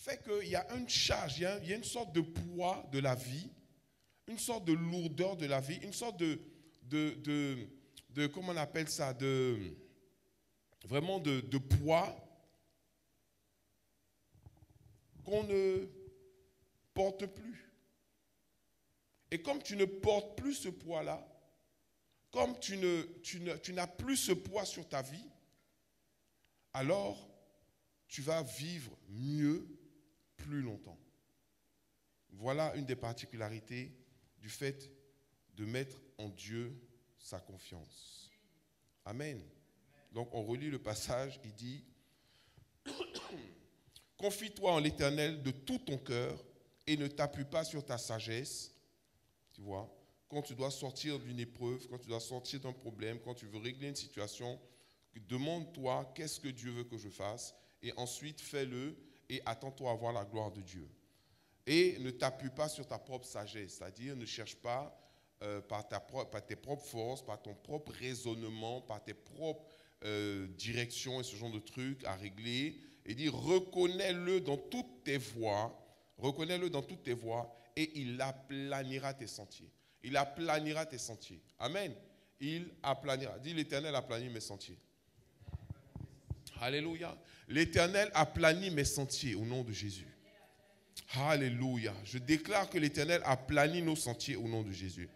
fait qu'il y a une charge, il y a une sorte de poids de la vie, une sorte de lourdeur de la vie, une sorte de comment on appelle ça, vraiment de poids qu'on ne porte plus. Et comme tu ne portes plus ce poids-là, comme tu n'as plus ce poids sur ta vie, alors tu vas vivre mieux plus longtemps. Voilà une des particularités du fait de mettre en Dieu sa confiance. Amen. Donc on relit le passage, il dit « Confie-toi en l'Éternel de tout ton cœur et ne t'appuie pas sur ta sagesse. » Tu vois, quand tu dois sortir d'une épreuve, quand tu dois sortir d'un problème, quand tu veux régler une situation, demande-toi qu'est-ce que Dieu veut que je fasse et ensuite fais-le et attends-toi à voir la gloire de Dieu. Et ne t'appuie pas sur ta propre sagesse, c'est-à-dire ne cherche pas par tes propres forces, par ton propre raisonnement, par tes propres directions et ce genre de trucs à régler. Et dit reconnais-le dans toutes tes voies, reconnais-le dans toutes tes voies et il aplanira tes sentiers. Il aplanira tes sentiers. Amen. Il aplanira. Dis l'Éternel aplanit mes sentiers. Alléluia. L'Éternel aplanit mes sentiers au nom de Jésus. Alléluia. Je déclare que l'Éternel aplanit nos sentiers au nom de Jésus.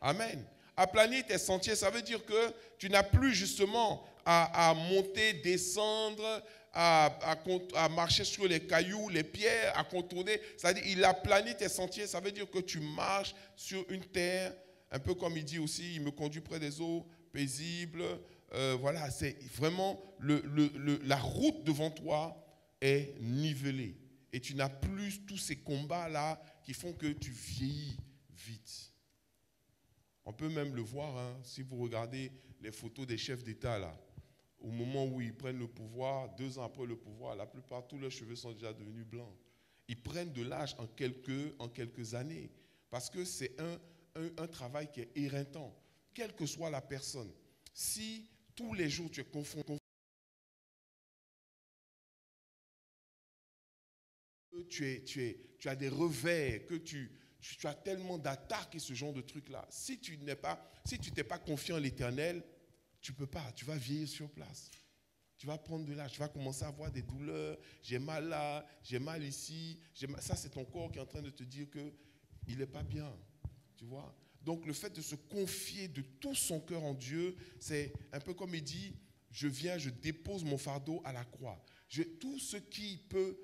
Amen. Aplanir tes sentiers, ça veut dire que tu n'as plus justement à monter, descendre, à marcher sur les cailloux, les pierres, à contourner. C'est-à-dire, il aplanit tes sentiers, ça veut dire que tu marches sur une terre, un peu comme il dit aussi, il me conduit près des eaux paisibles. Voilà, c'est vraiment la route devant toi est nivelée. Et tu n'as plus tous ces combats-là qui font que tu vieillis vite. On peut même le voir, hein, si vous regardez les photos des chefs d'État, là, au moment où ils prennent le pouvoir, 2 ans après le pouvoir, la plupart, tous leurs cheveux sont déjà devenus blancs. Ils prennent de l'âge en quelques années, parce que c'est un travail qui est éreintant, quelle que soit la personne. Si tous les jours tu es confronté, tu as des revers, que tu as tellement d'attaques et ce genre de trucs-là. Si tu n'es pas confiant en l'Éternel, tu ne peux pas, tu vas vieillir sur place. Tu vas prendre de l'âge, tu vas commencer à avoir des douleurs, j'ai mal là, j'ai mal ici. Ça, c'est ton corps qui est en train de te dire qu'il n'est pas bien. Tu vois? Donc, le fait de se confier de tout son cœur en Dieu, c'est un peu comme il dit, je viens, je dépose mon fardeau à la croix. Tout ce qui peut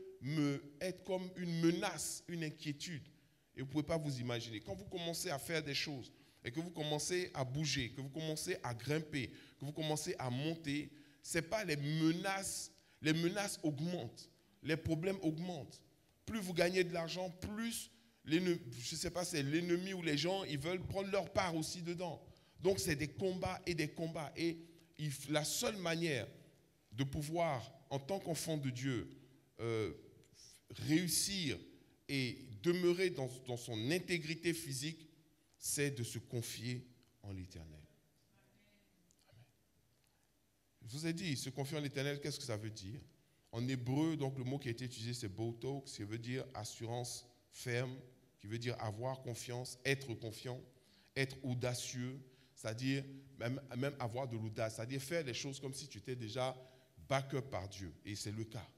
être comme une menace, une inquiétude, et vous ne pouvez pas vous imaginer. Quand vous commencez à faire des choses, et que vous commencez à bouger, que vous commencez à grimper, que vous commencez à monter, ce n'est pas les menaces augmentent, les problèmes augmentent. Plus vous gagnez de l'argent, plus, je ne sais pas, c'est l'ennemi ou les gens, ils veulent prendre leur part aussi dedans. Donc c'est des combats et des combats. Et la seule manière de pouvoir, en tant qu'enfant de Dieu, réussir et demeurer dans son intégrité physique, c'est de se confier en l'Éternel. Je vous ai dit, se confier en l'Éternel, qu'est-ce que ça veut dire? En hébreu, donc le mot qui a été utilisé, c'est botok, qui veut dire assurance ferme, qui veut dire avoir confiance, être confiant, être audacieux, c'est-à-dire même avoir de l'audace, c'est-à-dire faire les choses comme si tu étais déjà back-up par Dieu. Et c'est le cas.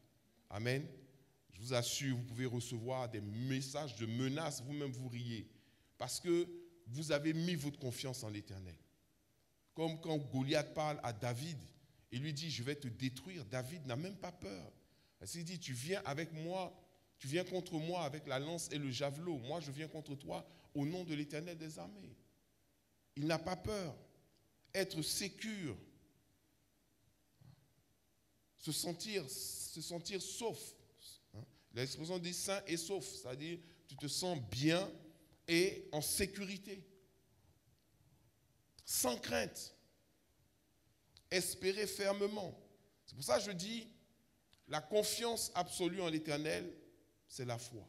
Amen. Je vous assure, vous pouvez recevoir des messages de menaces, vous-même vous riez, parce que vous avez mis votre confiance en l'Éternel. Comme quand Goliath parle à David, il lui dit, je vais te détruire. David n'a même pas peur. Il dit, tu viens avec moi, tu viens contre moi avec la lance et le javelot. Moi, je viens contre toi au nom de l'Éternel des armées. Il n'a pas peur. Être sécure. Se sentir sauf. L'expression dit sain et sauf, c'est-à-dire tu te sens bien et en sécurité. Sans crainte. Espérer fermement. C'est pour ça que je dis, la confiance absolue en l'Éternel, c'est la foi.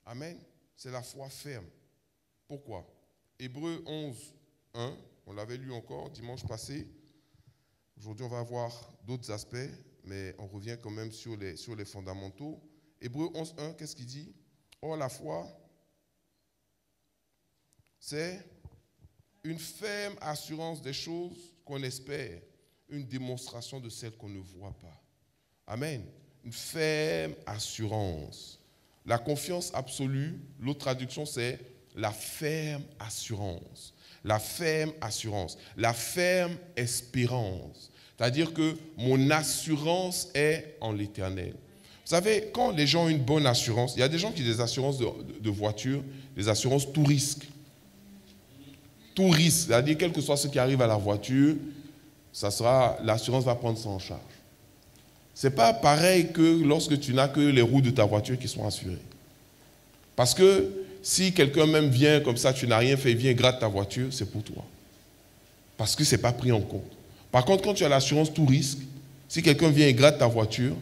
Amen. C'est la foi ferme. Pourquoi? Hébreux 11, 1, on l'avait lu encore dimanche passé. Aujourd'hui, on va voir d'autres aspects, mais on revient quand même sur les fondamentaux. Hébreux 11.1, qu'est-ce qu'il dit? Or, la foi, c'est une ferme assurance des choses qu'on espère, une démonstration de celles qu'on ne voit pas. Amen. Une ferme assurance. La confiance absolue, l'autre traduction, c'est la ferme assurance. La ferme assurance. La ferme espérance. C'est-à-dire que mon assurance est en l'Éternel. Vous savez, quand les gens ont une bonne assurance, il y a des gens qui ont des assurances de voiture, des assurances tout risque. Tout risque, c'est-à-dire quel que soit ce qui arrive à la voiture, l'assurance va prendre ça en charge. Ce n'est pas pareil que lorsque tu n'as que les roues de ta voiture qui sont assurées. Parce que si quelqu'un même vient comme ça, tu n'as rien fait, il vient et gratte ta voiture, c'est pour toi. Parce que ce n'est pas pris en compte. Par contre, quand tu as l'assurance tout risque, si quelqu'un vient et gratte ta voiture,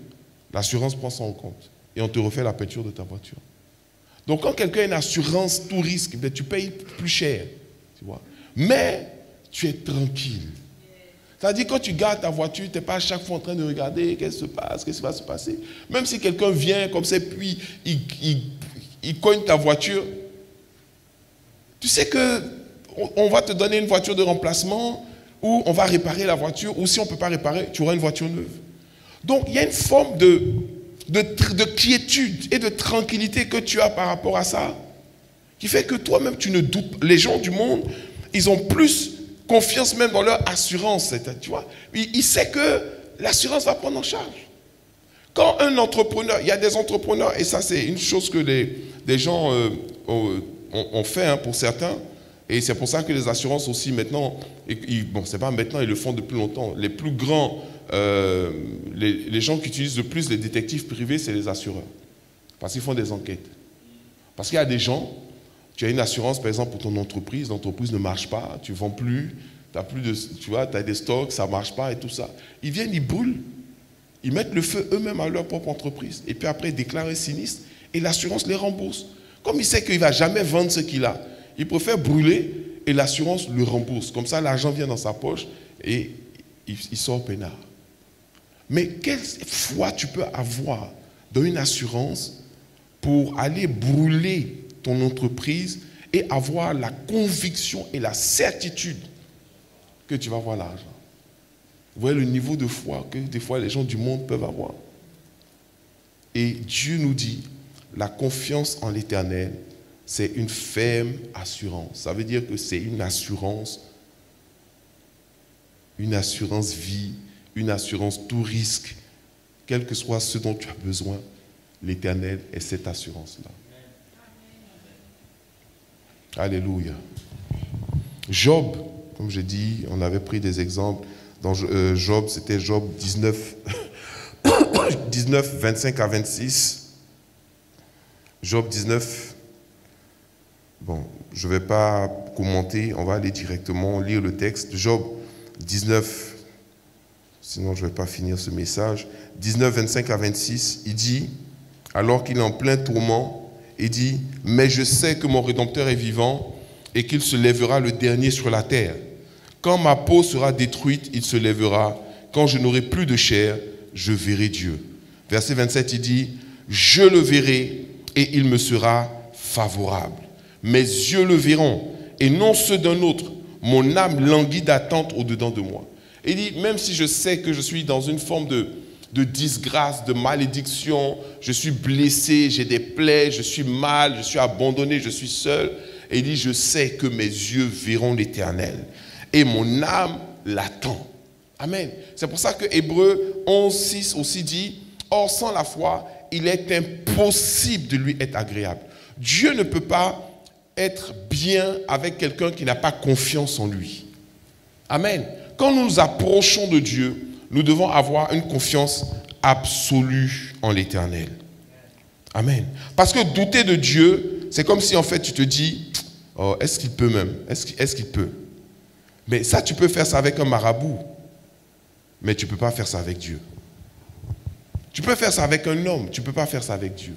l'assurance prend ça en compte. Et on te refait la peinture de ta voiture. Donc quand quelqu'un a une assurance tout risque, tu payes plus cher. Tu vois. Mais tu es tranquille. C'est-à-dire quand tu gardes ta voiture, tu n'es pas à chaque fois en train de regarder qu'est-ce qui se passe, qu'est-ce qui va se passer. Même si quelqu'un vient comme ça, puis il cogne ta voiture, tu sais qu'on va te donner une voiture de remplacement, ou on va réparer la voiture, ou si on ne peut pas réparer, tu auras une voiture neuve. Donc il y a une forme de quiétude et de tranquillité que tu as par rapport à ça, qui fait que toi-même tu ne doutes. Les gens du monde, ils ont plus confiance même dans leur assurance. Tu vois, ils savent que l'assurance va prendre en charge. Quand un entrepreneur, il y a des entrepreneurs, et ça c'est une chose que les gens ont fait pour certains, et c'est pour ça que les assurances aussi maintenant, bon c'est pas maintenant, ils le font depuis longtemps, les plus grands, les gens qui utilisent le plus les détectives privés, c'est les assureurs. Parce qu'ils font des enquêtes. Parce qu'il y a des gens, tu as une assurance par exemple pour ton entreprise, l'entreprise ne marche pas, tu ne vends plus, tu as des stocks, ça ne marche pas et tout ça. Ils viennent, ils brûlent, ils mettent le feu eux-mêmes à leur propre entreprise. Et puis après, ils déclarent un sinistre et l'assurance les rembourse. Comme il sait qu'il ne va jamais vendre ce qu'il a, il préfère brûler et l'assurance le rembourse. Comme ça, l'argent vient dans sa poche et il sort peinard. Mais quelle foi tu peux avoir dans une assurance pour aller brûler ton entreprise et avoir la conviction et la certitude que tu vas avoir l'argent? Vous voyez le niveau de foi que des fois les gens du monde peuvent avoir. Et Dieu nous dit, la confiance en l'Éternel, c'est une ferme assurance. Ça veut dire que c'est une assurance vie, une assurance tout risque, quel que soit ce dont tu as besoin, l'Éternel est cette assurance-là. Alléluia. Job, comme j'ai dit, on avait pris des exemples. Dans Job, c'était Job 19, 25 à 26. Job 19, bon, je ne vais pas commenter, on va aller directement lire le texte. Job 19, sinon je ne vais pas finir ce message. 19, 25 à 26, il dit, alors qu'il est en plein tourment, il dit, mais je sais que mon Rédempteur est vivant et qu'il se lèvera le dernier sur la terre. Quand ma peau sera détruite, il se lèvera. Quand je n'aurai plus de chair, je verrai Dieu. Verset 27, il dit, je le verrai et il me sera favorable. Mes yeux le verront et non ceux d'un autre. Mon âme languit d'attente au-dedans de moi. Il dit, même si je sais que je suis dans une forme de disgrâce, de malédiction, je suis blessé, j'ai des plaies, je suis mal, je suis abandonné, je suis seul. Et il dit, je sais que mes yeux verront l'Éternel et mon âme l'attend. Amen. C'est pour ça que Hébreux 11.6 aussi dit, or sans la foi, il est impossible de lui être agréable. Dieu ne peut pas être bien avec quelqu'un qui n'a pas confiance en lui. Amen. Quand nous nous approchons de Dieu, nous devons avoir une confiance absolue en l'Éternel. Amen. Parce que douter de Dieu, c'est comme si en fait tu te dis, oh, est-ce qu'il peut même? Est-ce qu'il peut? Mais ça, tu peux faire ça avec un marabout. Mais tu ne peux pas faire ça avec Dieu. Tu peux faire ça avec un homme, tu ne peux pas faire ça avec Dieu.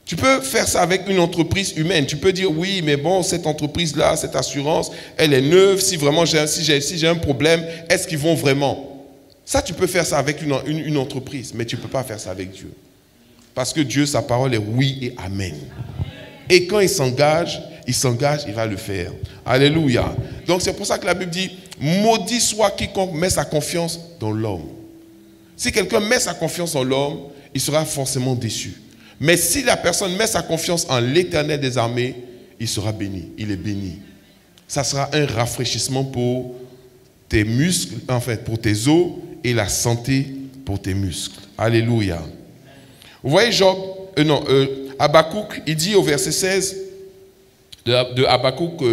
Tu peux faire ça avec une entreprise humaine. Tu peux dire, oui, mais bon, cette entreprise-là, cette assurance, elle est neuve. Si vraiment j'ai un problème, est-ce qu'ils vont vraiment? Ça, tu peux faire ça avec une entreprise, mais tu ne peux pas faire ça avec Dieu. Parce que Dieu, sa parole est oui et amen. Et quand il s'engage, il va le faire. Alléluia. Donc c'est pour ça que la Bible dit, maudit soit quiconque met sa confiance dans l'homme. Si quelqu'un met sa confiance en l'homme, il sera forcément déçu. Mais si la personne met sa confiance en l'Éternel des armées, il sera béni. Il est béni. Ça sera un rafraîchissement pour tes muscles, en fait, pour tes os et la santé pour tes muscles. Alléluia. Vous voyez Habakkuk, il dit au verset 16 de Habakkuk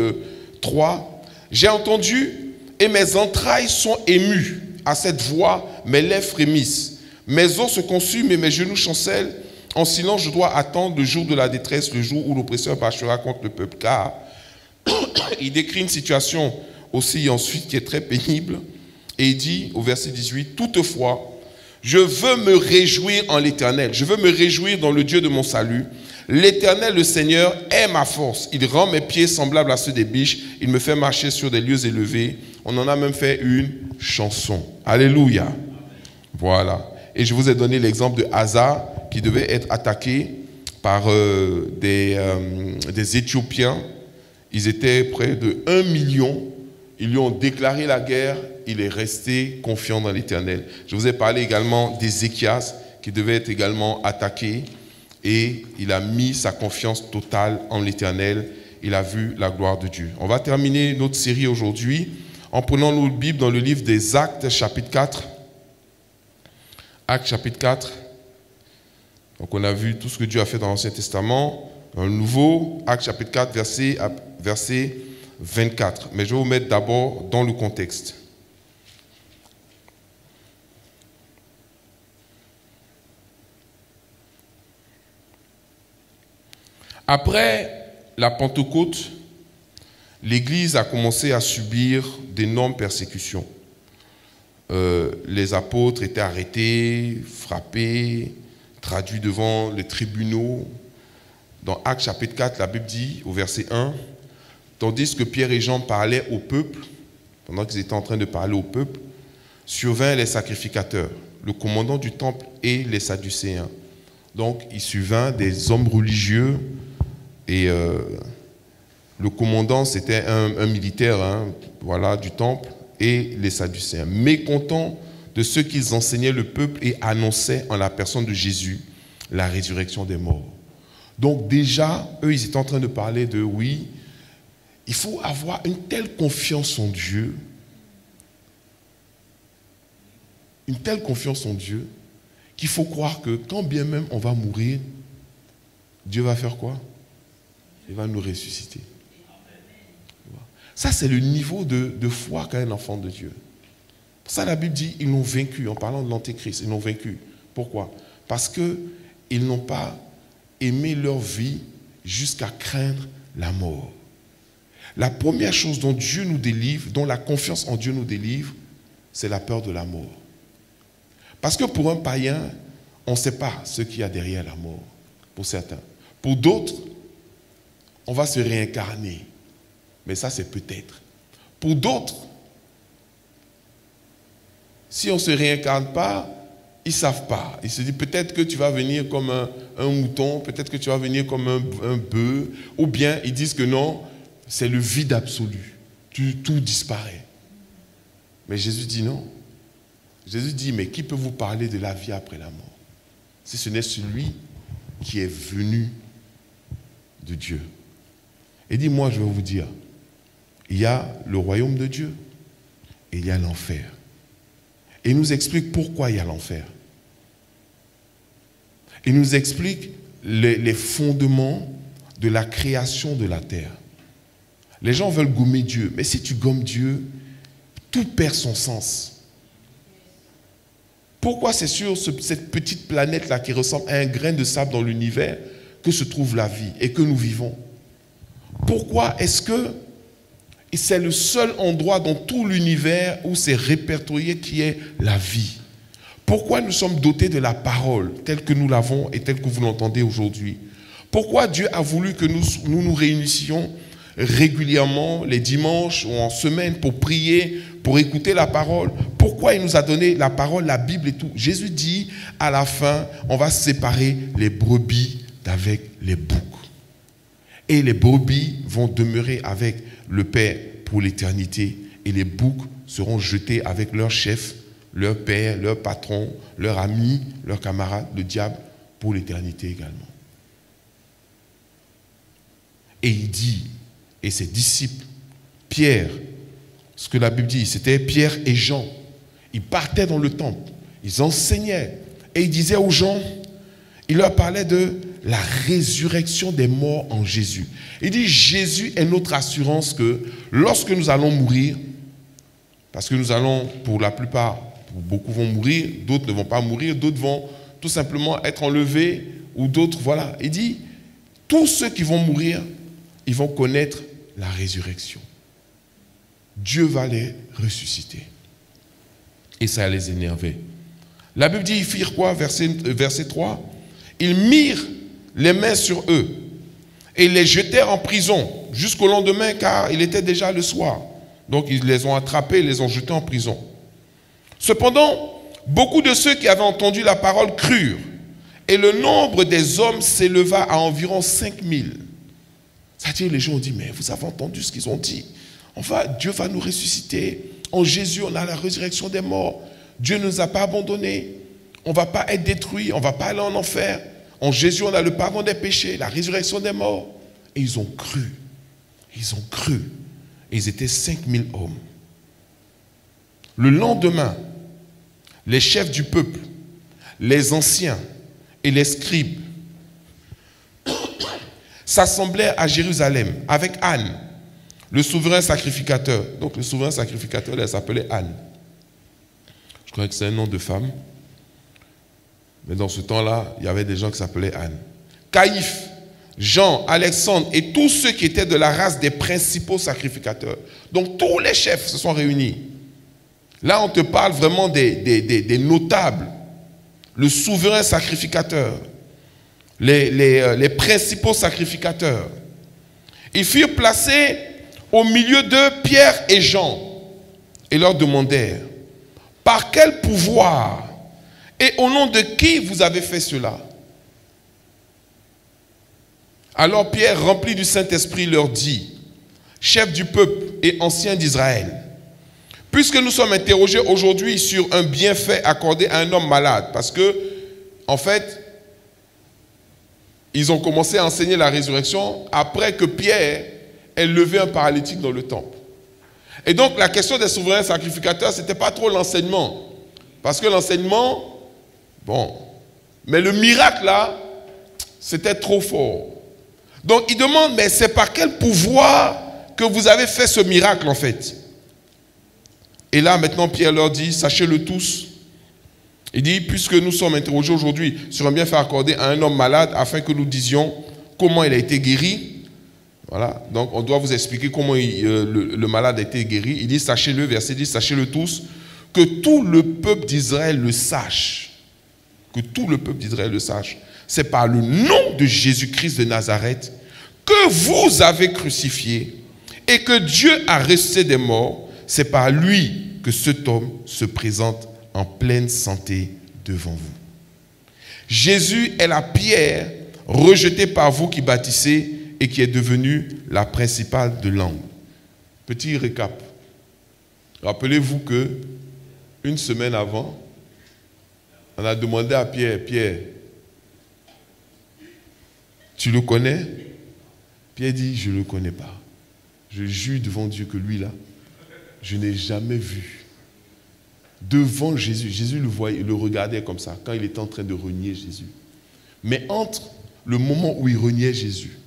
3, « J'ai entendu et mes entrailles sont émues à cette voix, mes lèvres frémissent. Mes os se consument et mes genoux chancellent. En silence, je dois attendre le jour de la détresse, le jour où l'oppresseur marchera contre le peuple. » Car il décrit une situation aussi ensuite qui est très pénible. Et il dit au verset 18, « Toutefois, je veux me réjouir en l'Éternel. Je veux me réjouir dans le Dieu de mon salut. L'Éternel, le Seigneur, est ma force. Il rend mes pieds semblables à ceux des biches. Il me fait marcher sur des lieux élevés. » On en a même fait une chanson. Alléluia. Voilà. Et je vous ai donné l'exemple de Asa qui devait être attaqué par des Éthiopiens. Ils étaient près de 1 million. Ils lui ont déclaré la guerre. Il est resté confiant dans l'Éternel. Je vous ai parlé également d'Ézéchias qui devait être également attaqué. Et il a mis sa confiance totale en l'Éternel. Il a vu la gloire de Dieu. On va terminer notre série aujourd'hui en prenant notre Bible dans le livre des Actes, chapitre 4. Actes, chapitre 4. Donc on a vu tout ce que Dieu a fait dans l'Ancien Testament. Dans le Nouveau, Actes, chapitre 4, verset 24. Mais je vais vous mettre d'abord dans le contexte. Après la Pentecôte, l'Église a commencé à subir d'énormes persécutions. Les apôtres étaient arrêtés, frappés, traduits devant les tribunaux. Dans Actes chapitre 4, la Bible dit au verset 1, « Tandis que Pierre et Jean parlaient au peuple, pendant qu'ils étaient en train de parler au peuple, survinrent les sacrificateurs, le commandant du temple et les Sadducéens. » Donc, il survint des hommes religieux et le commandant, c'était un militaire voilà, du temple et les Sadducéens. Mécontents de ce qu'ils enseignaient le peuple et annonçaient en la personne de Jésus la résurrection des morts. Donc déjà, eux, ils étaient en train de parler de, oui, il faut avoir une telle confiance en Dieu, qu'il faut croire que quand bien même on va mourir, Dieu va faire quoi? Il va nous ressusciter. Ça, c'est le niveau de foi qu'a un enfant de Dieu. Pour ça, la Bible dit, ils l'ont vaincu, en parlant de l'Antéchrist, ils l'ont vaincu. Pourquoi? Parce qu'ils n'ont pas aimé leur vie jusqu'à craindre la mort. La première chose dont Dieu nous délivre, dont la confiance en Dieu nous délivre, c'est la peur de la mort. Parce que pour un païen, on ne sait pas ce qu'il y a derrière la mort, pour certains. Pour d'autres, on va se réincarner. Mais ça, c'est peut-être. Pour d'autres, si on ne se réincarne pas, ils ne savent pas. Ils se disent peut-être que tu vas venir comme un mouton, peut-être que tu vas venir comme un bœuf, ou bien ils disent que non, c'est le vide absolu. Tout disparaît. Mais Jésus dit non. Jésus dit, mais qui peut vous parler de la vie après la mort? Si ce n'est celui qui est venu de Dieu. Et dit, moi je vais vous dire, il y a le royaume de Dieu et il y a l'enfer. Et il nous explique pourquoi il y a l'enfer. Il nous explique les fondements de la création de la terre. Les gens veulent gommer Dieu, mais si tu gommes Dieu, tout perd son sens. Pourquoi c'est sur cette petite planète-là qui ressemble à un grain de sable dans l'univers que se trouve la vie et que nous vivons? Pourquoi est-ce que c'est le seul endroit dans tout l'univers où c'est répertorié qui est la vie? Pourquoi nous sommes dotés de la parole telle que nous l'avons et telle que vous l'entendez aujourd'hui? Pourquoi Dieu a voulu que nous réunissions régulièrement les dimanches ou en semaine pour prier, pour écouter la parole. Pourquoi il nous a donné la parole, la Bible et tout? Jésus dit, à la fin, on va séparer les brebis d'avec les boucs. Et les brebis vont demeurer avec le Père pour l'éternité. Et les boucs seront jetés avec leur chef, leur père, leur patron, leur ami, leur camarade, le diable, pour l'éternité également. Et il dit, et ses disciples, Pierre, ce que la Bible dit, c'était Pierre et Jean. Ils partaient dans le temple, ils enseignaient, et ils disaient aux gens, il leur parlait de la résurrection des morts en Jésus. Il dit, Jésus est notre assurance que lorsque nous allons mourir, parce que nous allons, pour la plupart, beaucoup vont mourir, d'autres ne vont pas mourir, d'autres vont tout simplement être enlevés, ou d'autres, voilà. Il dit, tous ceux qui vont mourir, ils vont connaître la résurrection. Dieu va les ressusciter. Et ça les énervait. La Bible dit, ils firent quoi? Verset 3. Ils mirent les mains sur eux et les jetèrent en prison jusqu'au lendemain, car il était déjà le soir. Donc ils les ont attrapés et les ont jetés en prison. Cependant, beaucoup de ceux qui avaient entendu la parole crurent, et le nombre des hommes s'éleva à environ 5000. C'est-à-dire, les gens ont dit, mais vous avez entendu ce qu'ils ont dit? Dieu va nous ressusciter. En Jésus, on a la résurrection des morts. Dieu ne nous a pas abandonnés. On ne va pas être détruits, on ne va pas aller en enfer. En Jésus, on a le pardon des péchés, la résurrection des morts. Et ils ont cru. Ils ont cru. Et ils étaient 5000 hommes. Le lendemain, les chefs du peuple, les anciens et les scribes s'assemblaient à Jérusalem avec Anne, le souverain sacrificateur. Donc le souverain sacrificateur, elle s'appelait Anne. Je crois que c'est un nom de femme. Mais dans ce temps-là, il y avait des gens qui s'appelaient Anne. Caïphe, Jean, Alexandre et tous ceux qui étaient de la race des principaux sacrificateurs. Donc tous les chefs se sont réunis. Là, on te parle vraiment des notables. Le souverain sacrificateur. Les principaux sacrificateurs. Ils furent placés au milieu de Pierre et Jean et leur demandèrent, par quel pouvoir et au nom de qui vous avez fait cela? Alors Pierre, rempli du Saint-Esprit, leur dit, chef du peuple et ancien d'Israël, puisque nous sommes interrogés aujourd'hui sur un bienfait accordé à un homme malade, parce que, en fait, ils ont commencé à enseigner la résurrection après que Pierre ait levé un paralytique dans le temple. Et donc, la question des souverains sacrificateurs, ce n'était pas trop l'enseignement. Parce que l'enseignement, bon, mais le miracle là, c'était trop fort. Donc, ils demandent, mais c'est par quel pouvoir que vous avez fait ce miracle en fait? Et là, maintenant, Pierre leur dit, sachez-le tous. Il dit, puisque nous sommes interrogés aujourd'hui sur un bienfait accordé à un homme malade, afin que nous disions comment il a été guéri. Voilà, donc on doit vous expliquer comment le malade a été guéri. Il dit, sachez-le, verset 10, sachez-le tous, que tout le peuple d'Israël le sache. Que tout le peuple d'Israël le sache. C'est par le nom de Jésus-Christ de Nazareth que vous avez crucifié et que Dieu a ressuscité des morts. C'est par lui que cet homme se présente en pleine santé devant vous. Jésus est la pierre rejetée par vous qui bâtissez et qui est devenue la principale de l'angle. Petit récap. Rappelez-vous que une semaine avant, on a demandé à Pierre, Pierre, tu le connais? Pierre dit, je ne le connais pas. Je jure devant Dieu que lui là, je n'ai jamais vu. Devant Jésus, Jésus le voyait, le regardait comme ça, quand il était en train de renier Jésus. Mais entre le moment où il reniait Jésus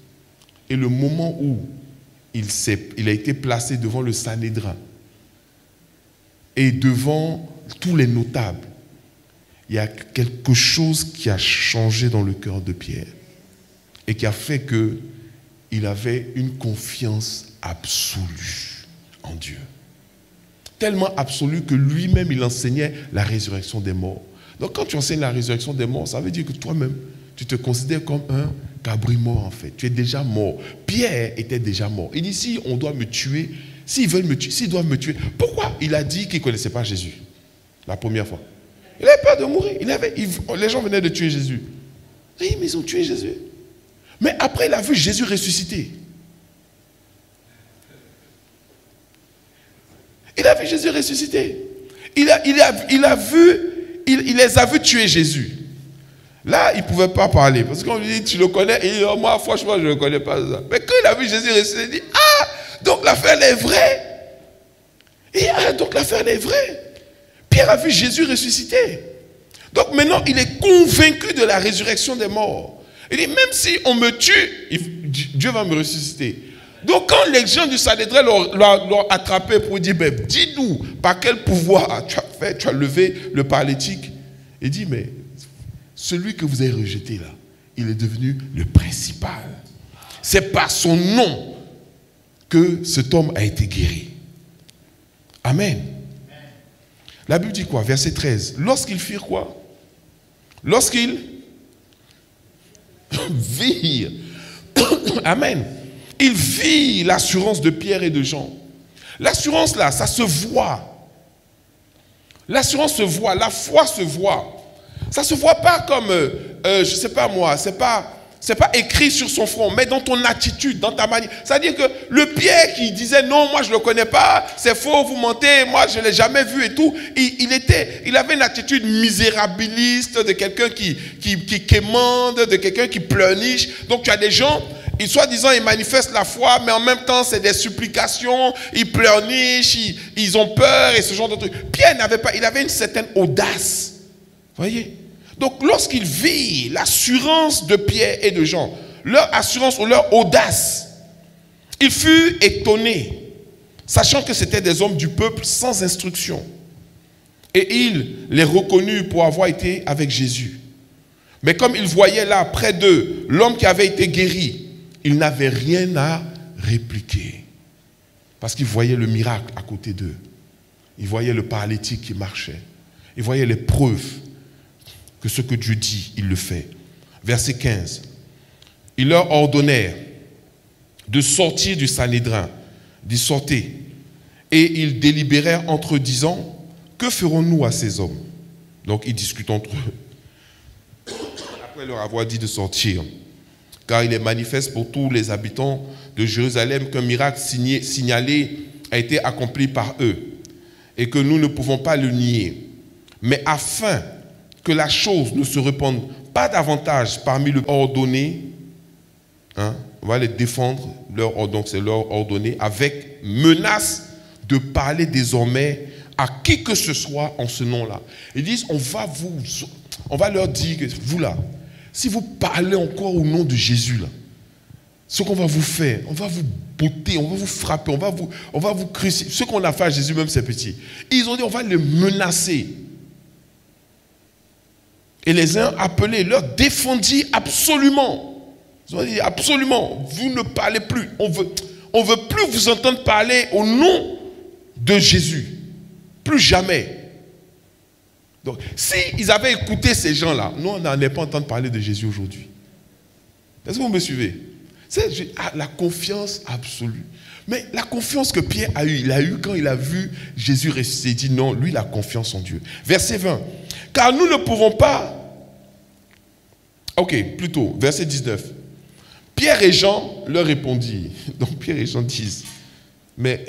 et le moment où il a été placé devant le Sanhédrin et devant tous les notables, il y a quelque chose qui a changé dans le cœur de Pierre et qui a fait qu'il avait une confiance absolue en Dieu. Tellement absolue que lui-même, il enseignait la résurrection des morts. Donc quand tu enseignes la résurrection des morts, ça veut dire que toi-même, tu te considères comme un cabri mort en fait. Tu es déjà mort. Pierre était déjà mort. Il dit, si on doit me tuer, s'ils veulent me tuer, s'ils doivent me tuer, pourquoi il a dit qu'il ne connaissait pas Jésus la première fois? Il avait peur de mourir. Les gens venaient de tuer Jésus. Oui, mais ils ont tué Jésus. Mais après, il a vu Jésus ressuscité. Il a vu Jésus ressuscité. Il les a vus tuer Jésus. Là, il ne pouvait pas parler. Parce qu'on lui dit, tu le connais? Et il dit, oh, moi, franchement, je ne le connais pas. Ça. Mais quand il a vu Jésus ressuscité, il dit, ah, donc l'affaire est vraie. Et donc l'affaire est vraie. Pierre a vu Jésus ressuscité. Donc maintenant, il est convaincu de la résurrection des morts. Il dit, même si on me tue, Dieu va me ressusciter. Donc quand les gens du Sanhédrin l'ont attrapé pour dire, dis-nous, par quel pouvoir tu as levé le paralytique? Il dit, mais celui que vous avez rejeté là, il est devenu le principal. C'est par son nom que cet homme a été guéri. Amen. La Bible dit quoi? Verset 13. Lorsqu'ils firent quoi? Lorsqu'ils virent. Amen. Ils virent l'assurance de Pierre et de Jean. L'assurance là, ça se voit. L'assurance se voit, la foi se voit. Ça ne se voit pas comme, je ne sais pas moi, c'est pas écrit sur son front, mais dans ton attitude, dans ta manière. C'est-à-dire que le Pierre qui disait non, moi je ne le connais pas, c'est faux, vous mentez, moi je ne l'ai jamais vu et tout, il avait une attitude misérabiliste de quelqu'un qui quémande, de quelqu'un qui pleurniche. Donc tu as des gens, soi-disant ils manifestent la foi, mais en même temps c'est des supplications, ils pleurnichent, ils ont peur et ce genre de trucs. Pierre n'avait pas, il avait une certaine audace. Voyez? Donc, lorsqu'ils virent l'assurance de Pierre et de Jean, leur assurance ou leur audace, ils furent étonnés, sachant que c'étaient des hommes du peuple sans instruction. Et ils les reconnurent pour avoir été avec Jésus. Mais comme ils voyaient là, près d'eux, l'homme qui avait été guéri, ils n'avaient rien à répliquer. Parce qu'ils voyaient le miracle à côté d'eux. Ils voyaient le paralytique qui marchait. Ils voyaient les preuves que ce que Dieu dit, il le fait. Verset 15. Ils leur ordonnèrent de sortir du Sanhédrin. D'y sortir. Et ils délibérèrent entre eux, disant, que ferons-nous à ces hommes? Donc ils discutent entre eux. Après leur avoir dit de sortir, car il est manifeste pour tous les habitants de Jérusalem qu'un miracle signalé a été accompli par eux, et que nous ne pouvons pas le nier. Mais afin que la chose ne se répande pas davantage parmi le ordonné, on va les défendre, donc c'est leur ordonné, avec menace de parler désormais à qui que ce soit en ce nom-là. Ils disent, on va leur dire que vous là, si vous parlez encore au nom de Jésus là, ce qu'on va vous faire, on va vous botter, on va vous frapper, on va vous crucifier. Ce qu'on a fait à Jésus même c'est petit. Ils ont dit, on va les menacer. Et les uns appelés leur défendirent absolument. Ils ont dit absolument, vous ne parlez plus. On veut plus vous entendre parler au nom de Jésus. Plus jamais. Donc, s'ils avaient écouté ces gens-là, nous, on n'en est pas entendre parler de Jésus aujourd'hui. Est-ce que vous me suivez? C'est la confiance absolue. Mais la confiance que Pierre a eue, il a eu quand il a vu Jésus ressusciter. Il dit non, lui, il a confiance en Dieu. Verset 20. Car nous ne pouvons pas... Ok, plutôt, verset 19. Pierre et Jean leur répondirent. Donc Pierre et Jean disent, mais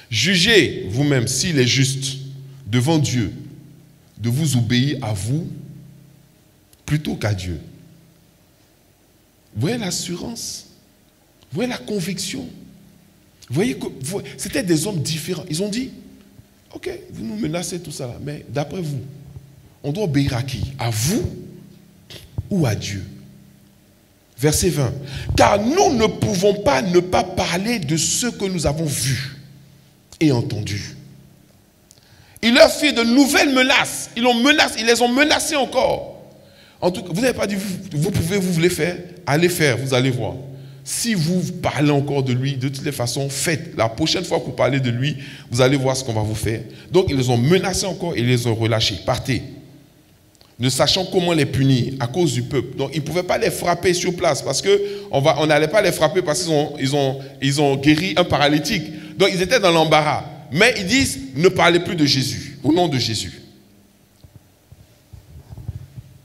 jugez vous-même s'il est juste devant Dieu de vous obéir à vous plutôt qu'à Dieu. Vous voyez l'assurance? Vous voyez la conviction? Vous voyez que c'était des hommes différents. Ils ont dit, ok, vous nous menacez tout ça là, mais d'après vous, on doit obéir à qui? À vous ou à Dieu? Verset 20. Car nous ne pouvons pas ne pas parler de ce que nous avons vu et entendu. Ils leur firent de nouvelles menaces. Ils les ont menacés encore. En tout cas, vous n'avez pas dit, vous pouvez, vous voulez faire, allez faire, vous allez voir. Si vous parlez encore de lui, de toutes les façons, faites. La prochaine fois que vous parlez de lui, vous allez voir ce qu'on va vous faire. Donc, ils les ont menacés encore et ils les ont relâchés. Partez. ne sachant comment les punir à cause du peuple. Donc, ils ne pouvaient pas les frapper sur place parce qu'on n'allait pas les frapper parce qu'ils ont guéri un paralytique. Donc, ils étaient dans l'embarras. Mais ils disent, ne parlez plus de Jésus, au nom de Jésus.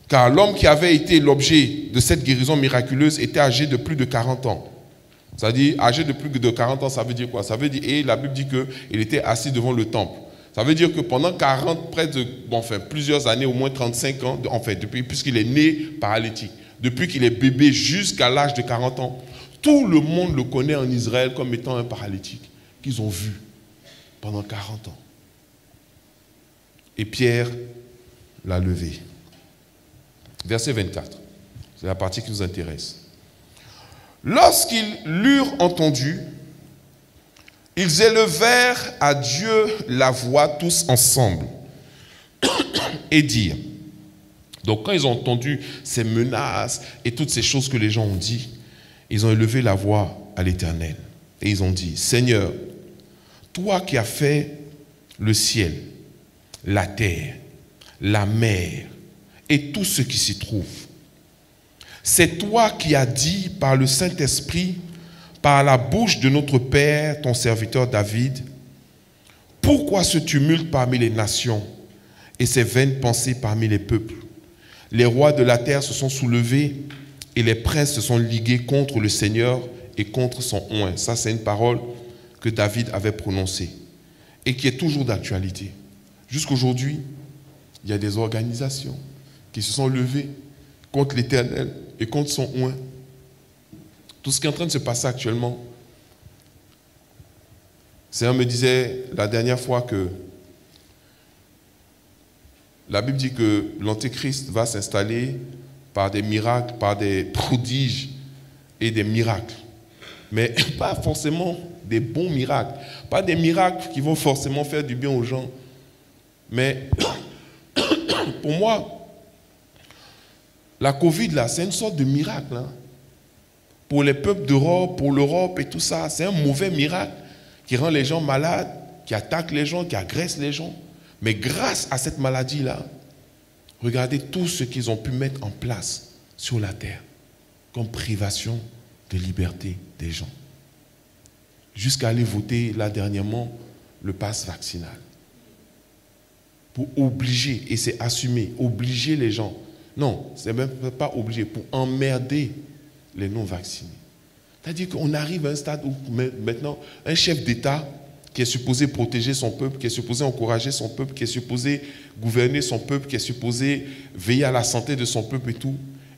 Car l'homme qui avait été l'objet de cette guérison miraculeuse était âgé de plus de 40 ans. C'est-à-dire, âgé de plus de 40 ans, ça veut dire quoi? Ça veut dire, et la Bible dit qu'il était assis devant le temple. Ça veut dire que pendant 40, plusieurs années, au moins 35 ans, puisqu'il est né paralytique, depuis qu'il est bébé jusqu'à l'âge de 40 ans, tout le monde le connaît en Israël comme étant un paralytique qu'ils ont vu pendant 40 ans. Et Pierre l'a levé. Verset 24, c'est la partie qui nous intéresse. Lorsqu'ils l'eurent entendu, ils élevèrent à Dieu la voix tous ensemble et dirent. Donc quand ils ont entendu ces menaces et toutes ces choses que les gens ont dit, ils ont élevé la voix à l'Éternel. Et ils ont dit, Seigneur, toi qui as fait le ciel, la terre, la mer et tout ce qui s'y trouve, c'est toi qui as dit par le Saint-Esprit, par la bouche de notre Père, ton serviteur David, pourquoi ce tumulte parmi les nations et ces vaines pensées parmi les peuples? Les rois de la terre se sont soulevés et les princes se sont ligués contre le Seigneur et contre son oint. Ça, c'est une parole que David avait prononcée et qui est toujours d'actualité. Jusqu'aujourd'hui, il y a des organisations qui se sont levées contre l'Éternel et contre son oint. Tout ce qui est en train de se passer actuellement. Le Seigneur me disait la dernière fois que la Bible dit que l'Antéchrist va s'installer par des miracles, par des prodiges et des miracles. Mais pas forcément des bons miracles. Pas des miracles qui vont forcément faire du bien aux gens. Mais pour moi, la Covid, là, c'est une sorte de miracle. Hein. Pour les peuples d'Europe, pour l'Europe et tout ça, c'est un mauvais miracle qui rend les gens malades, qui attaque les gens, qui agresse les gens. Mais grâce à cette maladie-là, regardez tout ce qu'ils ont pu mettre en place sur la terre comme privation de liberté des gens. Jusqu'à aller voter, là dernièrement, le pass vaccinal. Pour obliger, et c'est assumé, obliger les gens. Non, c'est même pas obligé, pour emmerder les non-vaccinés. C'est-à-dire qu'on arrive à un stade où maintenant, un chef d'État qui est supposé protéger son peuple, qui est supposé encourager son peuple, qui est supposé gouverner son peuple, qui est supposé veiller à la santé de son peuple et tout,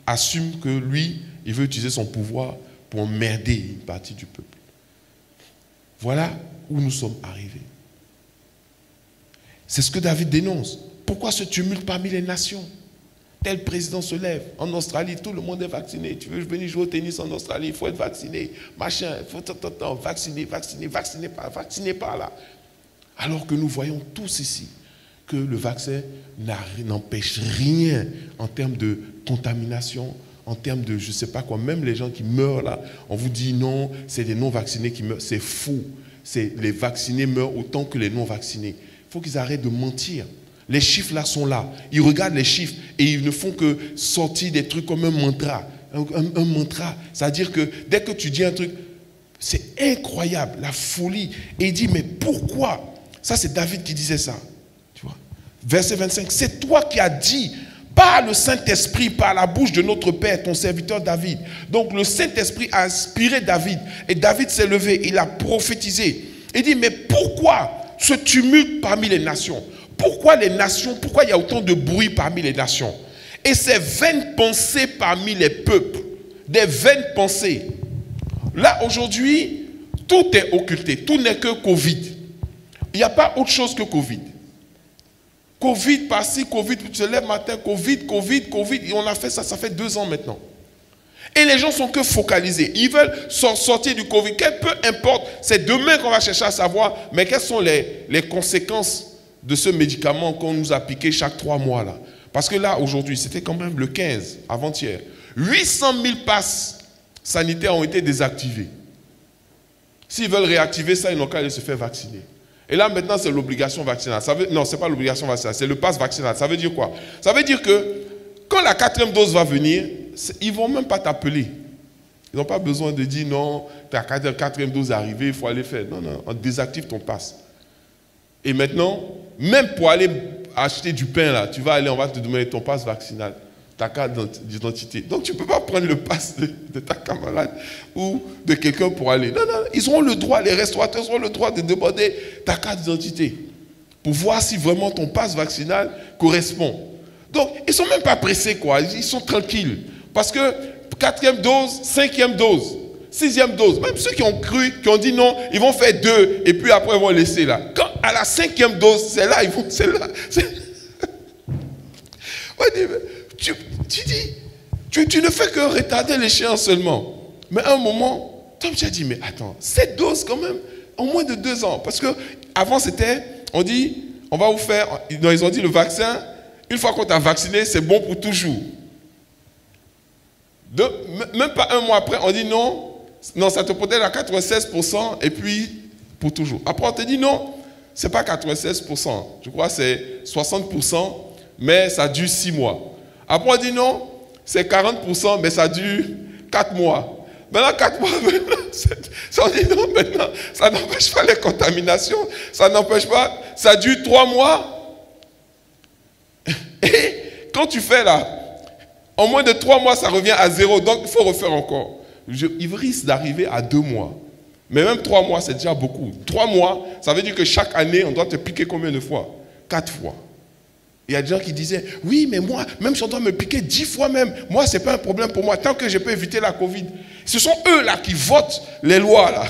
assume que lui, il veut utiliser son pouvoir pour emmerder une partie du peuple. Voilà où nous sommes arrivés. C'est ce que David dénonce. Pourquoi ce tumulte parmi les nations? Tel président se lève. En Australie, tout le monde est vacciné. Tu veux venir jouer au tennis en Australie, il faut être vacciné. Machin, il faut vacciner par là. Alors que nous voyons tous ici que le vaccin n'empêche rien en termes de contamination, en termes de je ne sais pas quoi. Même les gens qui meurent là, on vous dit non, c'est des non-vaccinés qui meurent. C'est faux. Les vaccinés meurent autant que les non-vaccinés. Il faut qu'ils arrêtent de mentir. Les chiffres là sont là. Ils regardent les chiffres et ils ne font que sortir des trucs comme un mantra. Un mantra. C'est-à-dire que dès que tu dis un truc, c'est incroyable, la folie. Et il dit, mais pourquoi? Ça, c'est David qui disait ça. Tu vois? Verset 25, c'est toi qui as dit par le Saint-Esprit, par la bouche de notre Père, ton serviteur David. Donc le Saint-Esprit a inspiré David. Et David s'est levé, il a prophétisé. Il dit, mais pourquoi ce tumulte parmi les nations? Pourquoi les nations, pourquoi il y a autant de bruit parmi les nations? Et ces vaines pensées parmi les peuples, des vaines pensées. Là, aujourd'hui, tout est occulté, tout n'est que Covid. Il n'y a pas autre chose que Covid. Covid par-ci, Covid, tu te lèves matin, Covid, et on a fait ça, ça fait 2 ans maintenant. Et les gens sont que focalisés. Ils veulent sortir du Covid. Peu importe, c'est demain qu'on va chercher à savoir, mais quelles sont les conséquences de ce médicament qu'on nous a piqué chaque 3 mois là. Parce que là, aujourd'hui, c'était quand même le 15, avant-hier. 800 000 passes sanitaires ont été désactivées. S'ils veulent réactiver ça, ils n'ont qu'à aller se faire vacciner. Et là, maintenant, c'est l'obligation vaccinale. Non, ce n'est pas l'obligation vaccinale, c'est le pass vaccinal. Ça veut dire quoi? Ça veut dire que quand la 4e dose va venir, ils ne vont même pas t'appeler. Ils n'ont pas besoin de dire non, ta 4e dose est arrivée, il faut aller faire. Non, non, on désactive ton pass. Et maintenant, même pour aller acheter du pain, là, tu vas aller, on va te demander ton pass vaccinal, ta carte d'identité. Donc tu ne peux pas prendre le pass de ta camarade ou de quelqu'un pour aller. Non, non, ils auront le droit, les restaurateurs auront le droit de demander ta carte d'identité pour voir si vraiment ton pass vaccinal correspond. Donc, ils ne sont même pas pressés, quoi. Ils sont tranquilles. Parce que 4e dose, 5e dose, 6e dose, même ceux qui ont cru, qui ont dit non, ils vont faire 2 et puis après ils vont laisser là. Quand à la 5e dose, c'est là, ils vont, c'est là. Tu ne fais que retarder l'échéance seulement. Mais à un moment, Tom a dit, mais attends, 7 doses quand même, en moins de 2 ans. Parce que avant c'était, on dit, on va vous faire, ils ont dit le vaccin, une fois qu'on t'a vacciné, c'est bon pour toujours. Même pas un mois après, on dit non, ça te protège à 96% et puis pour toujours. Après, on te dit non, c'est pas 96%, je crois que c'est 60%, mais ça dure 6 mois. Après, on dit non, c'est 40%, mais ça dure 4 mois. Maintenant, 4 mois, on dit non, maintenant, ça n'empêche pas les contaminations, ça n'empêche pas, ça dure 3 mois. Et quand tu fais là, en moins de 3 mois, ça revient à 0. Donc, il faut refaire encore. Il risque d'arriver à 2 mois. Mais même 3 mois, c'est déjà beaucoup. 3 mois, ça veut dire que chaque année, on doit te piquer combien de fois? 4 fois. Il y a des gens qui disaient, oui, mais moi, même si on doit me piquer 10 fois même, moi, ce n'est pas un problème pour moi, tant que je peux éviter la Covid. Ce sont eux là qui votent les lois là.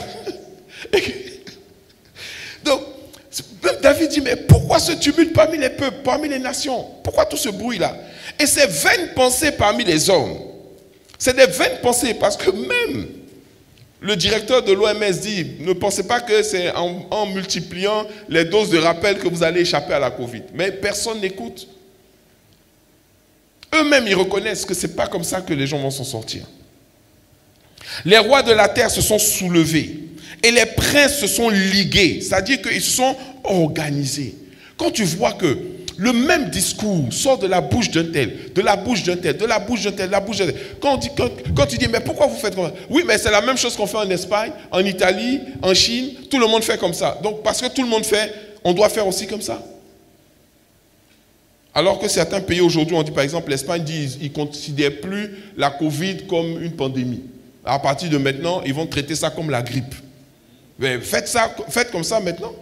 Donc, même David dit, mais pourquoi ce tumulte parmi les peuples, parmi les nations? Pourquoi tout ce bruit là? Et c'est vaines pensées parmi les hommes. C'est des vaines pensées parce que même le directeur de l'OMS dit, ne pensez pas que c'est en multipliant les doses de rappel que vous allez échapper à la Covid. Mais personne n'écoute. Eux-mêmes, ils reconnaissent que ce n'est pas comme ça que les gens vont s'en sortir. Les rois de la terre se sont soulevés et les princes se sont ligués, c'est-à-dire qu'ils se sont organisés. Quand tu vois que le même discours sort de la bouche d'un tel, de la bouche d'un tel, de la bouche d'un tel, de la bouche d'un tel. Quand tu dis, mais pourquoi vous faites comme ça? Oui, mais c'est la même chose qu'on fait en Espagne, en Italie, en Chine. Tout le monde fait comme ça. Donc, parce que tout le monde fait, on doit faire aussi comme ça. Alors que certains pays aujourd'hui, on dit par exemple, l'Espagne dit, ils ne considèrent plus la Covid comme une pandémie. À partir de maintenant, ils vont traiter ça comme la grippe. Mais faites comme ça maintenant.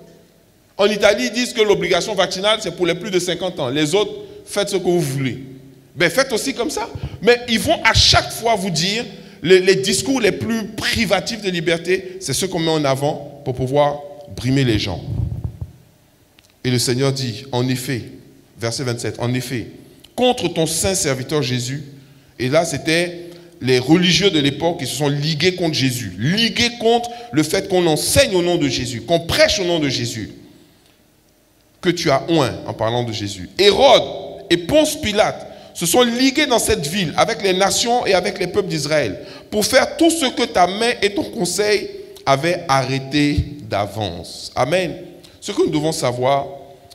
En Italie, ils disent que l'obligation vaccinale, c'est pour les plus de 50 ans. Les autres, faites ce que vous voulez. Ben, faites aussi comme ça. Mais ils vont à chaque fois vous dire, les discours les plus privatifs de liberté, c'est ce qu'on met en avant pour pouvoir brimer les gens. Et le Seigneur dit, en effet, verset 27, en effet, contre ton saint serviteur Jésus, et là c'était les religieux de l'époque qui se sont ligués contre Jésus, ligués contre le fait qu'on enseigne au nom de Jésus, qu'on prêche au nom de Jésus, que tu as oint en parlant de Jésus. Hérode et Ponce Pilate se sont ligués dans cette ville avec les nations et avec les peuples d'Israël pour faire tout ce que ta main et ton conseil avaient arrêté d'avance. Amen. Ce que nous devons savoir,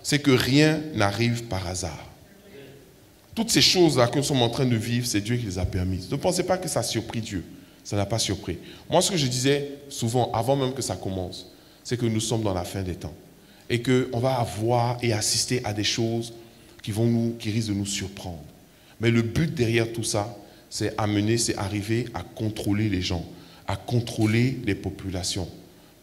c'est que rien n'arrive par hasard. Toutes ces choses-là que nous sommes en train de vivre, c'est Dieu qui les a permises. Ne pensez pas que ça a surpris Dieu. Ça n'a pas surpris. Moi, ce que je disais souvent, avant même que ça commence, c'est que nous sommes dans la fin des temps. Et qu'on va avoir et assister à des choses qui risquent de nous surprendre. Mais le but derrière tout ça, c'est arriver à contrôler les gens, à contrôler les populations.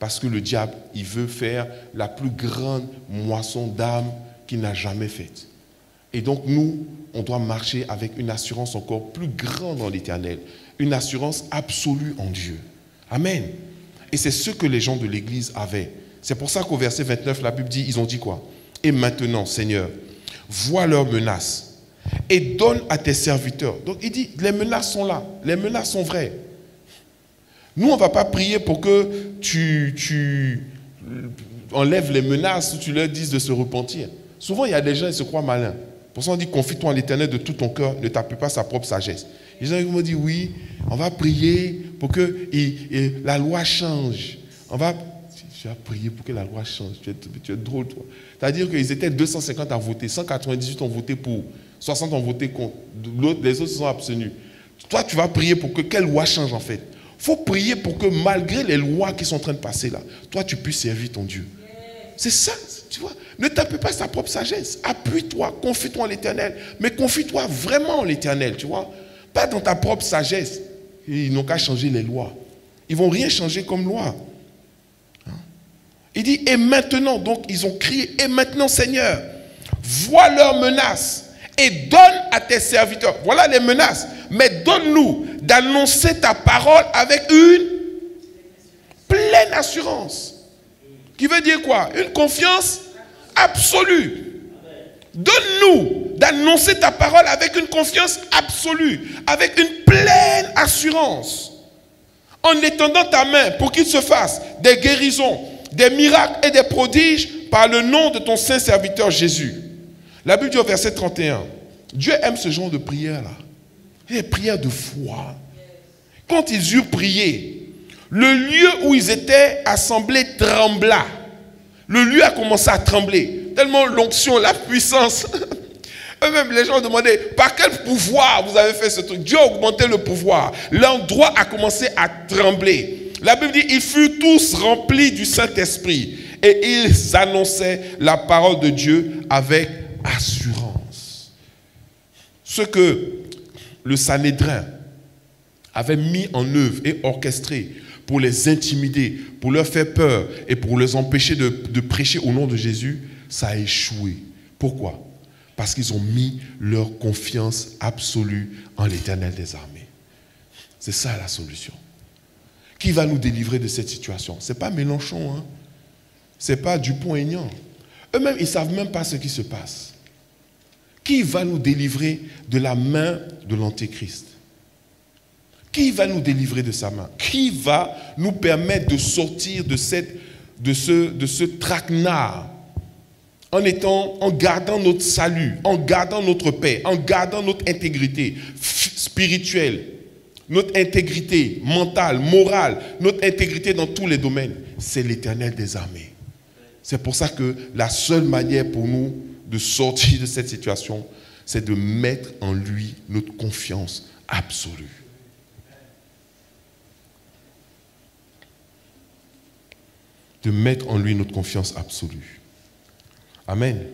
Parce que le diable, il veut faire la plus grande moisson d'âmes qu'il n'a jamais faite. Et donc nous, on doit marcher avec une assurance encore plus grande en l'Éternel, une assurance absolue en Dieu. Amen. Et c'est ce que les gens de l'Église avaient. C'est pour ça qu'au verset 29, la Bible dit, ils ont dit quoi? Et maintenant, Seigneur, vois leurs menaces et donne à tes serviteurs. Donc il dit, les menaces sont là, les menaces sont vraies. Nous, on ne va pas prier pour que tu enlèves les menaces ou tu leur dises de se repentir. Souvent, il y a des gens qui se croient malins. Pour ça, on dit, confie-toi en l'Éternel de tout ton cœur, ne t'appuie pas sa propre sagesse. Les gens vont dire, oui, on va prier pour que la loi change. Tu as prié pour que la loi change. Tu es drôle, toi. C'est-à-dire qu'ils étaient 250 à voter, 198 ont voté pour. 60 ont voté contre. Les autres se sont abstenus. Toi, tu vas prier pour que quelle loi change en fait. Il faut prier pour que malgré les lois qui sont en train de passer là, toi, tu puisses servir ton Dieu. C'est ça, tu vois. Ne tape pas sa propre sagesse. Appuie-toi, confie-toi en l'Éternel. Mais confie-toi vraiment en l'Éternel, tu vois. Pas dans ta propre sagesse. Ils n'ont qu'à changer les lois. Ils ne vont rien changer comme loi. Il dit, et maintenant, donc ils ont crié, et maintenant Seigneur, vois leurs menaces et donne à tes serviteurs. Voilà les menaces. Mais donne-nous d'annoncer ta parole avec une pleine assurance. Qui veut dire quoi? Une confiance absolue. Donne-nous d'annoncer ta parole avec une confiance absolue, avec une pleine assurance, en étendant ta main pour qu'il se fasse des guérisons, des miracles et des prodiges par le nom de ton saint serviteur Jésus. La Bible dit au verset 31, Dieu aime ce genre de prière-là. Les prières de foi. Quand ils eurent prié, le lieu où ils étaient assemblés trembla. Le lieu a commencé à trembler. Tellement l'onction, la puissance. Eux-mêmes, les gens demandaient, par quel pouvoir vous avez fait ce truc? Dieu a augmenté le pouvoir. L'endroit a commencé à trembler. La Bible dit, ils furent tous remplis du Saint-Esprit. Et ils annonçaient la parole de Dieu avec assurance. Ce que le Sanhédrin avait mis en œuvre et orchestré pour les intimider, pour leur faire peur et pour les empêcher de prêcher au nom de Jésus, ça a échoué. Pourquoi? Parce qu'ils ont mis leur confiance absolue en l'Éternel des armées. C'est ça la solution. Qui va nous délivrer de cette situation? Ce n'est pas Mélenchon, hein? Ce n'est pas Dupont-Aignan. Eux-mêmes, ils ne savent même pas ce qui se passe. Qui va nous délivrer de la main de l'Antéchrist? Qui va nous délivrer de sa main? Qui va nous permettre de sortir de ce traquenard en gardant notre salut, en gardant notre paix, en gardant notre intégrité spirituelle, notre intégrité mentale, morale, notre intégrité dans tous les domaines? C'est l'Éternel des armées. C'est pour ça que la seule manière pour nous de sortir de cette situation, c'est de mettre en lui notre confiance absolue. De mettre en lui notre confiance absolue. Amen.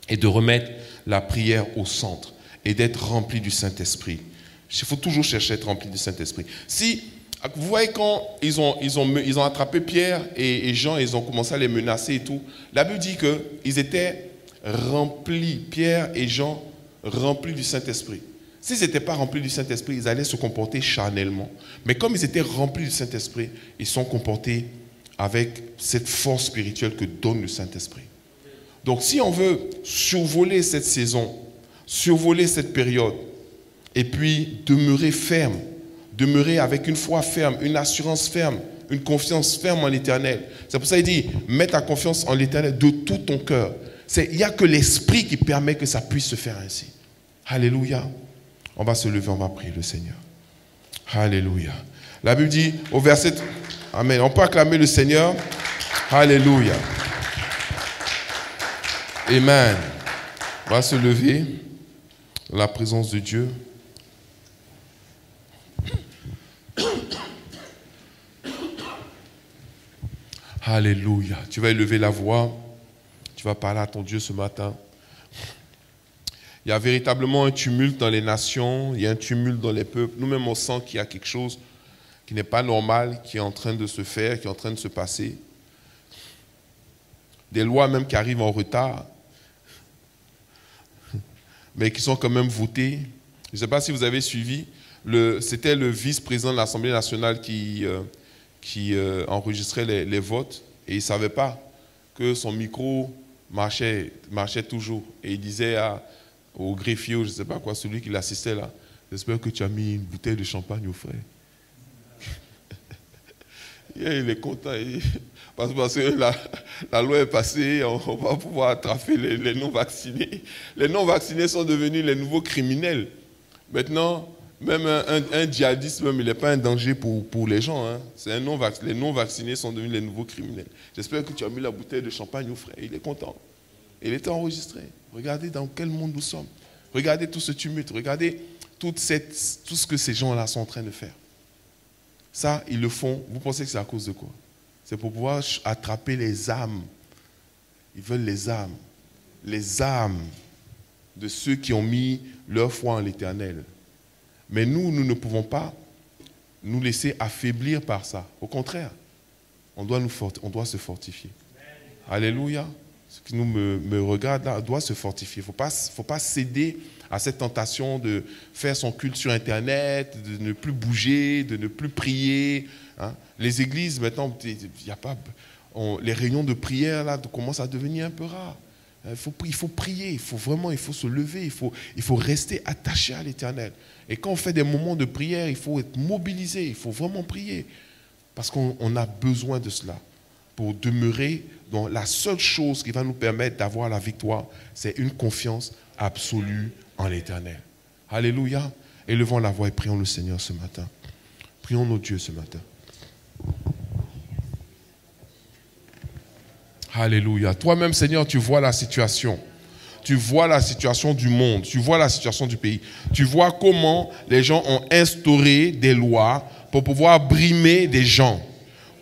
Et de remettre la prière au centre et d'être rempli du Saint-Esprit. Il faut toujours chercher à être rempli du Saint-Esprit. Si, vous voyez quand ils ont attrapé Pierre et Jean, ils ont commencé à les menacer et tout, la Bible dit qu'ils étaient remplis, Pierre et Jean, remplis du Saint-Esprit. S'ils n'étaient pas remplis du Saint-Esprit, ils allaient se comporter charnellement. Mais comme ils étaient remplis du Saint-Esprit, ils sont comportés avec cette force spirituelle que donne le Saint-Esprit. Donc si on veut survoler cette saison, survoler cette période, et puis demeurer ferme, demeurer avec une foi ferme, une assurance ferme, une confiance ferme en l'Éternel. C'est pour ça qu'il dit, mets ta confiance en l'Éternel de tout ton cœur. Il n'y a que l'Esprit qui permet que ça puisse se faire ainsi. Alléluia. On va se lever, on va prier le Seigneur. Alléluia. La Bible dit au verset... Amen. On peut acclamer le Seigneur. Alléluia. Amen. On va se lever dans la présence de Dieu. Alléluia. Tu vas élever la voix. Tu vas parler à ton Dieu ce matin. Il y a véritablement un tumulte dans les nations, il y a un tumulte dans les peuples. Nous-mêmes, on sent qu'il y a quelque chose qui n'est pas normal, qui est en train de se faire, qui est en train de se passer. Des lois même qui arrivent en retard, mais qui sont quand même votées. Je ne sais pas si vous avez suivi, c'était le vice-président de l'Assemblée nationale qui enregistrait les votes, et il ne savait pas que son micro marchait toujours. Et il disait au greffier, je ne sais pas quoi, celui qui l'assistait là, j'espère que tu as mis une bouteille de champagne au frais. Et il est content, parce que la loi est passée, on va pouvoir attraper les non-vaccinés. Les non-vaccinés sont devenus les nouveaux criminels. Maintenant, même un djihadiste, même, il n'est pas un danger pour les gens. Hein. Les non-vaccinés sont devenus les nouveaux criminels. J'espère que tu as mis la bouteille de champagne au frais. Il est content. Il était enregistré. Regardez dans quel monde nous sommes. Regardez tout ce tumulte. Regardez tout ce que ces gens-là sont en train de faire. Ça, ils le font. Vous pensez que c'est à cause de quoi? C'est pour pouvoir attraper les âmes. Ils veulent les âmes. Les âmes de ceux qui ont mis leur foi en l'Éternel. Mais nous ne pouvons pas nous laisser affaiblir par ça. Au contraire, on doit se fortifier. Alléluia. Ce qui me regarde là doit se fortifier. Il ne faut pas céder à cette tentation de faire son culte sur Internet, de ne plus bouger, de ne plus prier. Hein. Les églises, maintenant, les réunions de prière là, commencent à devenir un peu rares. Il faut prier, il faut se lever, il faut rester attaché à l'Éternel. Et quand on fait des moments de prière, il faut être mobilisé, il faut vraiment prier. Parce qu'on a besoin de cela pour demeurer dans la seule chose qui va nous permettre d'avoir la victoire, c'est une confiance absolue en l'Éternel. Alléluia. Élevons la voix et prions le Seigneur ce matin. Prions notre Dieu ce matin. Alléluia. Toi-même, Seigneur, tu vois la situation. Tu vois la situation du monde. Tu vois la situation du pays. Tu vois comment les gens ont instauré des lois pour pouvoir brimer des gens.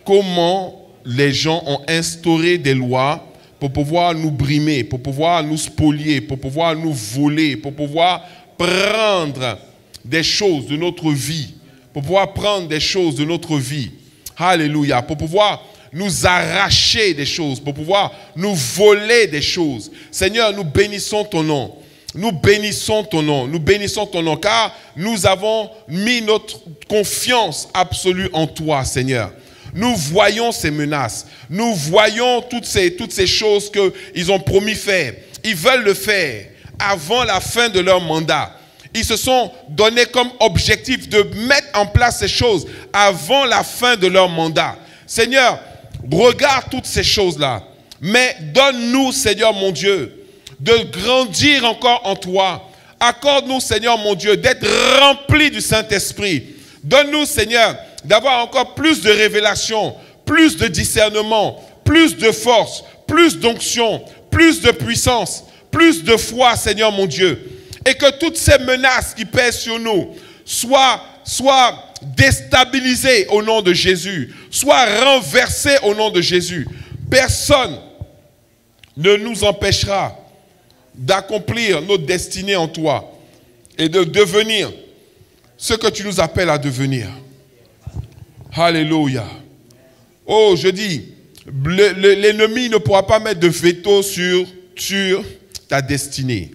Comment les gens ont instauré des lois pour pouvoir nous brimer, pour pouvoir nous spolier, pour pouvoir nous voler, pour pouvoir prendre des choses de notre vie, pour pouvoir prendre des choses de notre vie. Alléluia. Pour pouvoir nous arracher des choses, pour pouvoir nous voler des choses. Seigneur, nous bénissons ton nom. Nous bénissons ton nom. Nous bénissons ton nom, car nous avons mis notre confiance absolue en toi, Seigneur. Nous voyons ces menaces. Nous voyons toutes ces choses qu'ils ont promis faire. Ils veulent le faire avant la fin de leur mandat. Ils se sont donnés comme objectif de mettre en place ces choses avant la fin de leur mandat. Seigneur, regarde toutes ces choses-là. Mais donne-nous, Seigneur mon Dieu, de grandir encore en toi. Accorde-nous, Seigneur mon Dieu, d'être remplis du Saint-Esprit. Donne-nous, Seigneur, d'avoir encore plus de révélation, plus de discernement, plus de force, plus d'onction, plus de puissance, plus de foi, Seigneur mon Dieu. Et que toutes ces menaces qui pèsent sur nous soient déstabilisées au nom de Jésus, soient renversées au nom de Jésus. Personne ne nous empêchera d'accomplir notre destinée en toi et de devenir ce que tu nous appelles à devenir. Alléluia. Oh, je dis, l'ennemi ne pourra pas mettre de veto sur ta destinée.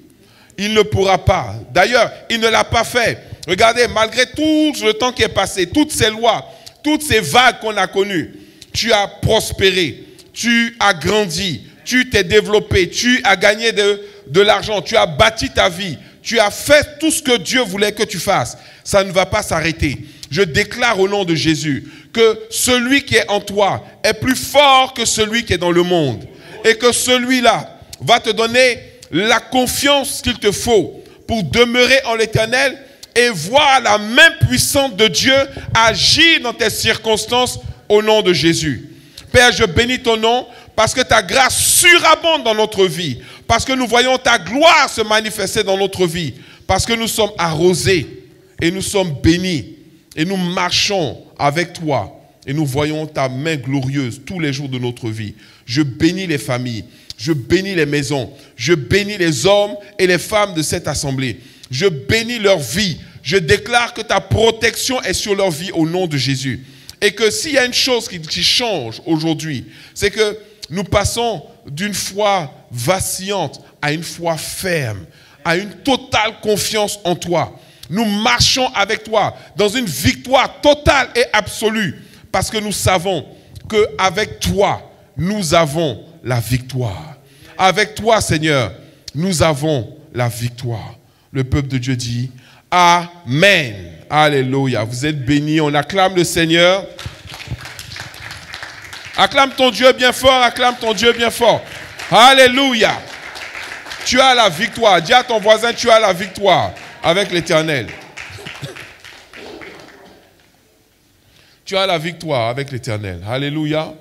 Il ne pourra pas. D'ailleurs, il ne l'a pas fait. Regardez, malgré tout le temps qui est passé, toutes ces lois, toutes ces vagues qu'on a connues, tu as prospéré, tu as grandi, tu t'es développé, tu as gagné de l'argent, tu as bâti ta vie, tu as fait tout ce que Dieu voulait que tu fasses. Ça ne va pas s'arrêter. Je déclare au nom de Jésus que celui qui est en toi est plus fort que celui qui est dans le monde. Et que celui-là va te donner la confiance qu'il te faut pour demeurer en l'Éternel et voir la main puissante de Dieu agir dans tes circonstances au nom de Jésus. Père, je bénis ton nom parce que ta grâce surabonde dans notre vie, parce que nous voyons ta gloire se manifester dans notre vie, parce que nous sommes arrosés et nous sommes bénis et nous marchons avec toi et nous voyons ta main glorieuse tous les jours de notre vie. Je bénis les familles, je bénis les maisons, je bénis les hommes et les femmes de cette assemblée. Je bénis leur vie. Je déclare que ta protection est sur leur vie au nom de Jésus. Et que s'il y a une chose qui change aujourd'hui, c'est que nous passons d'une foi vacillante à une foi ferme, à une totale confiance en toi. Nous marchons avec toi dans une victoire totale et absolue parce que nous savons qu'avec toi, nous avons la victoire. Avec toi, Seigneur, nous avons la victoire. Le peuple de Dieu dit Amen. Alléluia. Vous êtes bénis. On acclame le Seigneur. Acclame ton Dieu bien fort. Acclame ton Dieu bien fort. Alléluia. Tu as la victoire. Dis à ton voisin, tu as la victoire avec l'Éternel. Tu as la victoire avec l'Éternel. Alléluia.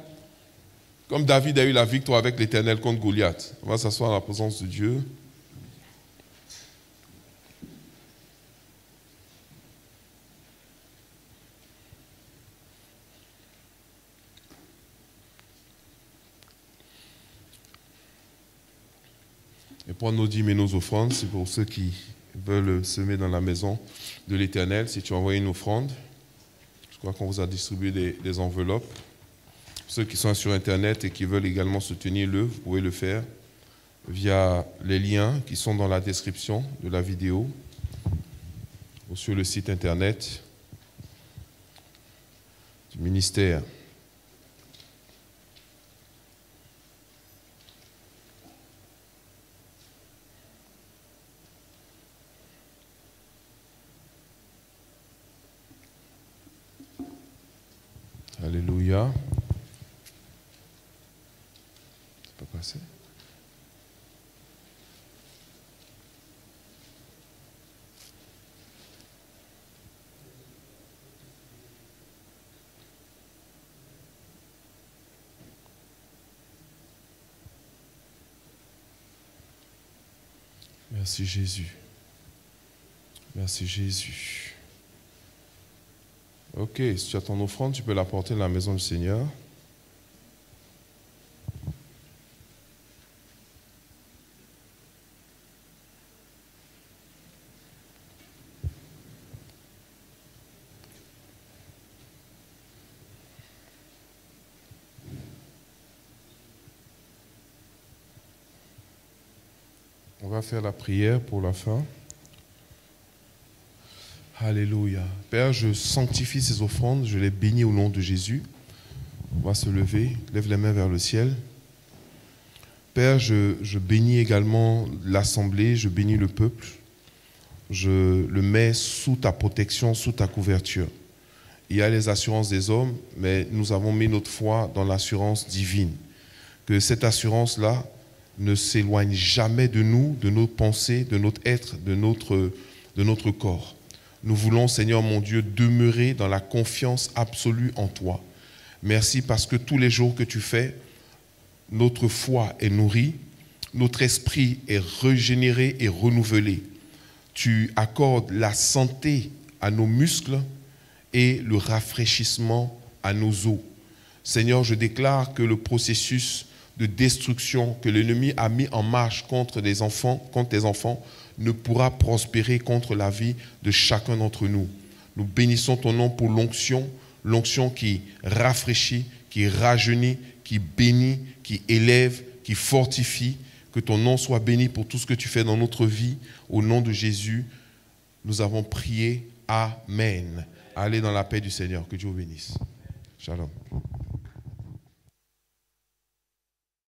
Comme David a eu la victoire avec l'Éternel contre Goliath. On va s'asseoir dans la présence de Dieu. Et pour nos dîmes et nos offrandes, c'est pour ceux qui veulent semer dans la maison de l'Éternel. Si tu envoies une offrande, je crois qu'on vous a distribué des enveloppes. Ceux qui sont sur Internet et qui veulent également soutenir vous pouvez le faire via les liens qui sont dans la description de la vidéo ou sur le site Internet du ministère. Alléluia. C'est pas passé. Merci Jésus. Merci Jésus. Ok, si tu as ton offrande, tu peux la porter dans la maison du Seigneur. On va faire la prière pour la fin. Alléluia. Père, je sanctifie ces offrandes, je les bénis au nom de Jésus. On va se lever, lève les mains vers le ciel. Père, je bénis également l'assemblée, je bénis le peuple. Je le mets sous ta protection, sous ta couverture. Il y a les assurances des hommes, mais nous avons mis notre foi dans l'assurance divine. Que cette assurance-là ne s'éloigne jamais de nous, de nos pensées, de notre être, de notre corps. Nous voulons, Seigneur mon Dieu, demeurer dans la confiance absolue en toi. Merci parce que tous les jours que tu fais, notre foi est nourrie, notre esprit est régénéré et renouvelé. Tu accordes la santé à nos muscles et le rafraîchissement à nos os. Seigneur, je déclare que le processus de destruction que l'ennemi a mis en marche contre tes enfants, ne pourra prospérer contre la vie de chacun d'entre nous. Nous bénissons ton nom pour l'onction qui rafraîchit, qui rajeunit, qui bénit, qui élève, qui fortifie. Que ton nom soit béni pour tout ce que tu fais dans notre vie. Au nom de Jésus, nous avons prié. Amen. Allez dans la paix du Seigneur. Que Dieu vous bénisse. Shalom.